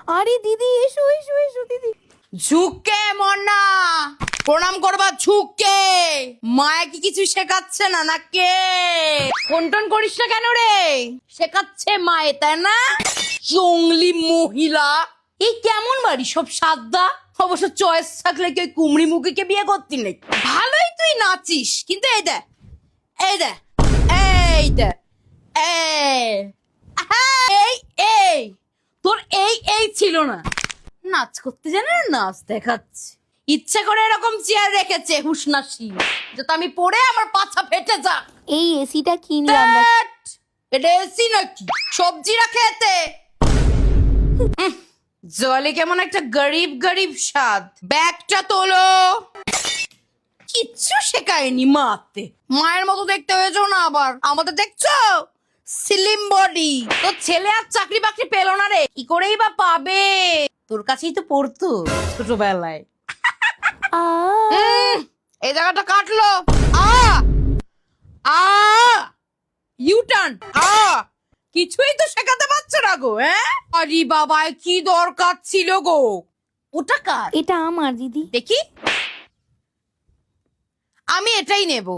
আরে দিদি এসো এসো এসো দিদি। ঝুঁকে মন্না প্রণাম করবা ঝুঁকে। মায়া কি কিছু শেখাচ্ছে না নাকি? ফোন করিস না কেন রে? শেখাচ্ছে মায়ে তাই না? জঙ্গলি মহিলা। এই কেমন বাড়ি সব সাদা। অবশ্য চয়েস থাকলে কি ওই কুমড়ি মুখীকে বিয়ে করতি নাকি? ভালোই তুই নাচিস, কিন্তু এই দেখ এই দেখ এই দেখ এই এই তোর এই ছিল না। নাচ করতে জানে না, নাচ দেখাচ্ছে। ইচ্ছে করে এরকম চেয়ার রেখেছে হুসনাসি, যাতে আমি পড়ে আমার পাছা ফেটে যাক। এই এসিটা কিনলাম। এটা এসি নাকি? সবজি রাখে এতে। জলে কেমন একটা গরিব গরিব স্বাদ। ব্যাগটা তোলো। কিচ্ছু শেখায়নি মাতে। মায়ের মতো দেখতে হয়েছো না আবার আমাদের দেখছো? Slim body. তোর ছেলে আর চাকরি বাকরি পেলো না রে, কি করেই বা পাবে? তোর কাছেই তো পড়তো ছোটবেলায়। এই জায়গাটা কাটলো। আ আ ইউটার্ন। কিছুই তো শেখাতে পারছো না গো। আরে বাবা, কি দরকার ছিল গো? ওটা কার? এটা আমার দিদি। দেখি। আমি এটাই নেব।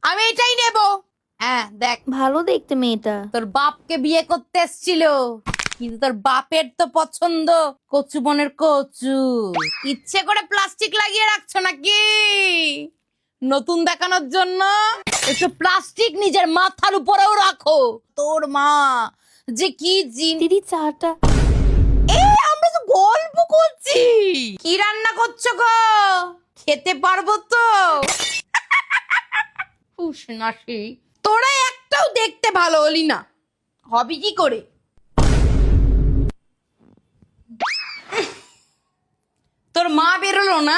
আমি এটাই নেব। হ্যাঁ দেখ, ভালো দেখতে মেয়েটা। তোর বাপকে বিয়ে করতে এসেছিল, কিন্তু তোর বাপের তো পছন্দ কচু বনের কচু। ইচ্ছে করে প্লাস্টিক লাগিয়ে রাখছো নাকি নতুন দেখানোর জন্য? একটু প্লাস্টিক নিজের মাথার উপরেও রাখো। তোর মা যে কি দিদি চাটা। এই আমরা তো গল্প করছি। কি রান্না করছো গো? খেতে পারবো তো? হুসনাসি। তোরা একটাও দেখতে ভালো হলি না, হবি কি করে? তোর মা বেরোলো না?